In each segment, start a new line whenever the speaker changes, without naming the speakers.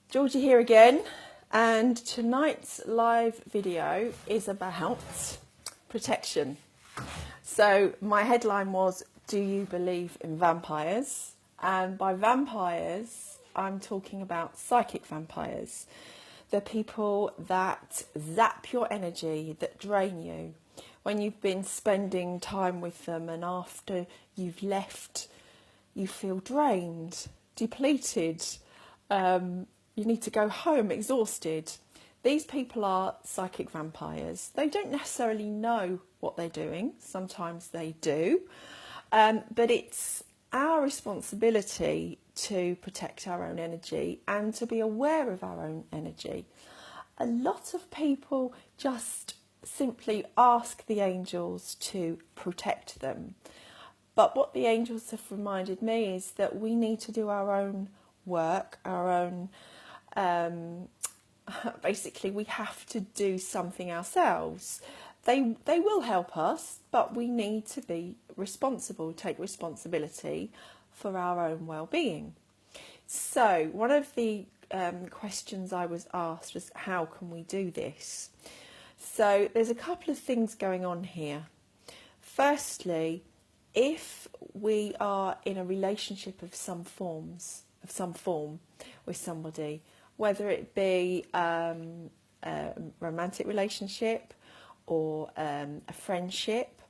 Georgie here again, and tonight's live video is about protection. So my headline was, do you believe in vampires? And by vampires, I'm talking about psychic vampires. The people that zap your energy, that drain you. When you've been spending time with them and after you've left, you feel drained, depleted, you need to go home exhausted. These people are psychic vampires. They don't necessarily know what they're doing. Sometimes they do. But it's our responsibility to protect our own energy and to be aware of our own energy. A lot of people just simply ask the angels to protect them. But what the angels have reminded me is that we need to do our own work, our own, basically we have to do something ourselves. They will help us, but we need to be responsible, take responsibility for our own well-being. So one of the questions I was asked was, how can we do this? So there's a couple of things going on here. Firstly, if we are in a relationship of some form with somebody, whether it be a romantic relationship or a friendship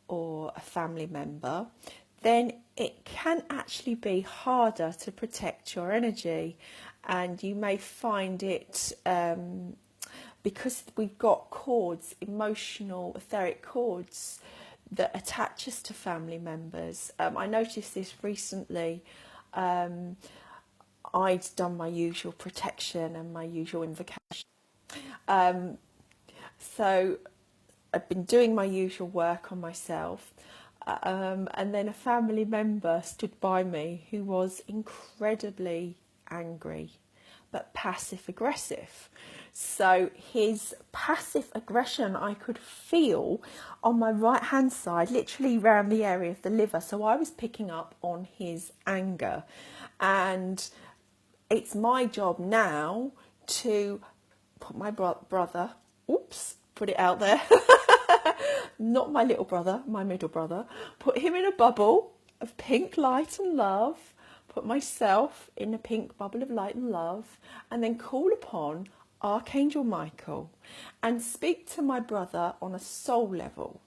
or a family member, then it can actually be harder to protect your energy, and you may find it because we've got cords, emotional, etheric cords that attach us to family members. I noticed this recently. I'd done my usual protection and my usual invocation. So I'd been doing my usual work on myself. And then a family member stood by me who was incredibly angry, but passive aggressive. So his passive aggression I could feel on my right hand side, literally around the area of the liver. So I was picking up on his anger, and it's my job now to put my brother, put it out there, not my little brother, my middle brother, put him in a bubble of pink light and love, put myself in a pink bubble of light and love, and then call upon Archangel Michael and speak to my brother on a soul level.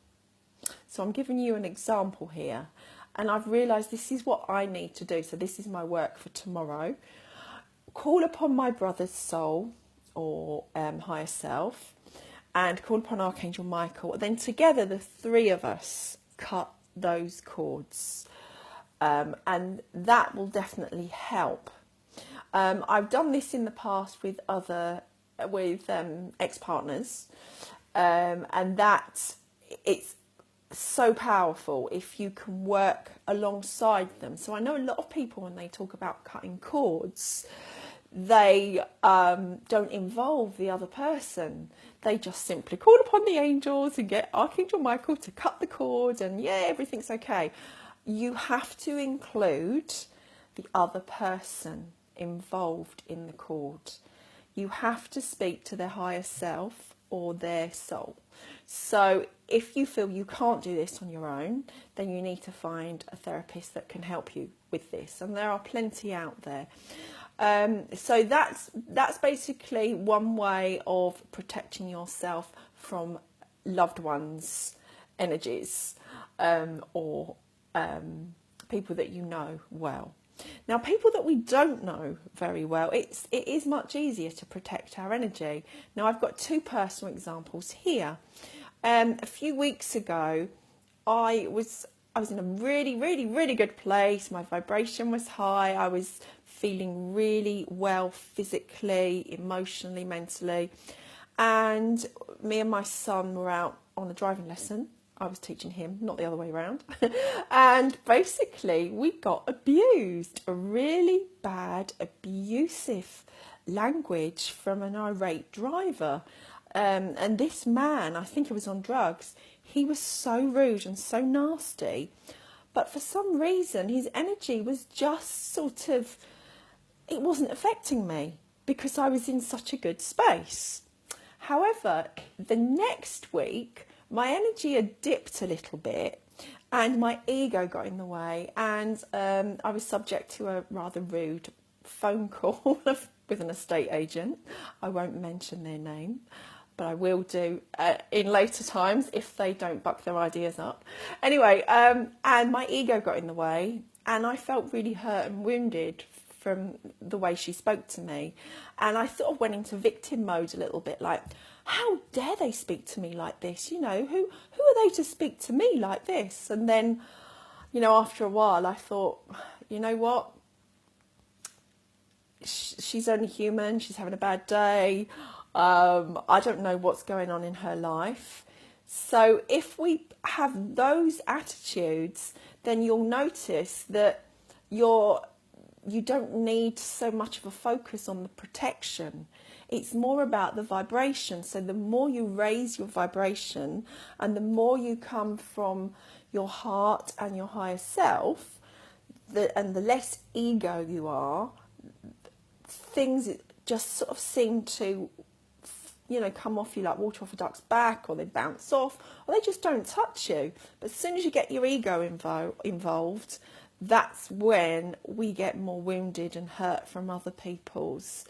So I'm giving you an example here, and I've realised this is what I need to do. So this is my work for tomorrow. Call upon my brother's soul or higher self, and call upon Archangel Michael. Then together the three of us cut those cords, and that will definitely help. I've done this in the past with ex-partners, and that it's so powerful if you can work alongside them. So I know a lot of people, when they talk about cutting cords, they don't involve the other person. They just simply call upon the angels and get Archangel Michael to cut the cord, and yeah, everything's okay. You have to include the other person involved in the cord. You have to speak to their higher self or their soul. So if you feel you can't do this on your own, then you need to find a therapist that can help you with this, and there are plenty out there. So that's basically one way of protecting yourself from loved ones' energies, or people that you know well. Now, people that we don't know very well, it is much easier to protect our energy. Now, I've got two personal examples here. A few weeks ago, I was in a really, really, really good place. My vibration was high. I was feeling really well physically, emotionally, mentally. And me and my son were out on a driving lesson. I was teaching him, not the other way around. And basically we got abused, a really bad, abusive language from an irate driver. And this man, I think he was on drugs, he was so rude and so nasty. But for some reason, his energy was just sort of, it wasn't affecting me, because I was in such a good space. However, the next week, my energy had dipped a little bit and my ego got in the way, and I was subject to a rather rude phone call with an estate agent. I won't mention their name, but I will do in later times if they don't buck their ideas up. Anyway, and my ego got in the way, and I felt really hurt and wounded from the way she spoke to me. And I sort of went into victim mode a little bit, like, how dare they speak to me like this? You know, who are they to speak to me like this? And then, you know, after a while I thought, you know what? She's only human. She's having a bad day. I don't know what's going on in her life. So if we have those attitudes, then you'll notice that you don't need so much of a focus on the protection. It's more about the vibration. So the more you raise your vibration and the more you come from your heart and your higher self, and the less ego you are, things just sort of seem to, you know, come off you like water off a duck's back, or they bounce off, or they just don't touch you. But as soon as you get your ego involved, that's when we get more wounded and hurt from other people's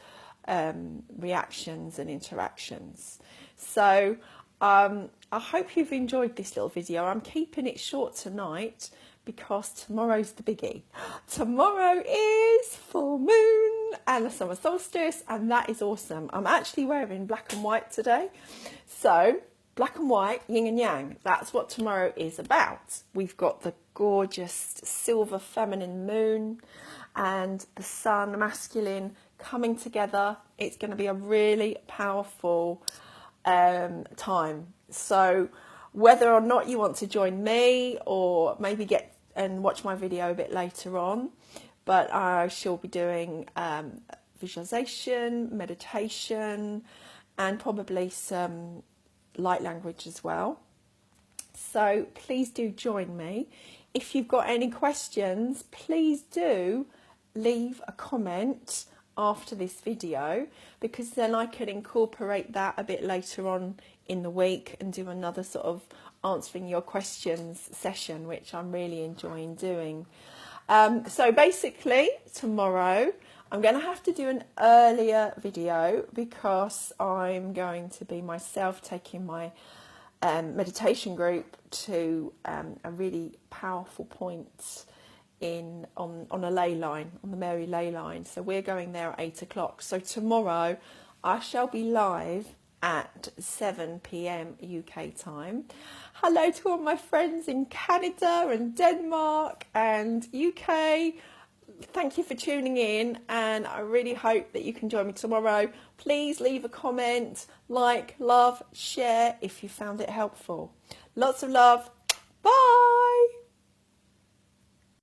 reactions and interactions. So I hope you've enjoyed this little video. I'm keeping it short tonight because tomorrow's the biggie. Tomorrow is full moon and the summer solstice, and that is awesome. I'm actually wearing black and white today. So black and white, yin and yang, that's what tomorrow is about. We've got the gorgeous silver feminine moon and the sun masculine coming together. It's going to be a really powerful time. So whether or not you want to join me, or maybe get and watch my video a bit later on, but I shall be doing visualization, meditation, and probably some light language as well. So please do join me. If you've got any questions, please do leave a comment after this video, because then I can incorporate that a bit later on in the week and do another sort of answering your questions session, which I'm really enjoying doing. So basically tomorrow I'm going to have to do an earlier video because I'm going to be myself taking my meditation group to a really powerful point on a ley line, on the Mary ley line. So we're going there at 8 o'clock. So tomorrow I shall be live at 7 p.m. UK time. Hello to all my friends in Canada and Denmark and UK. Thank you for tuning in, and I really hope that you can join me tomorrow. Please leave a comment, like, love, share if you found it helpful. Lots of love. Bye.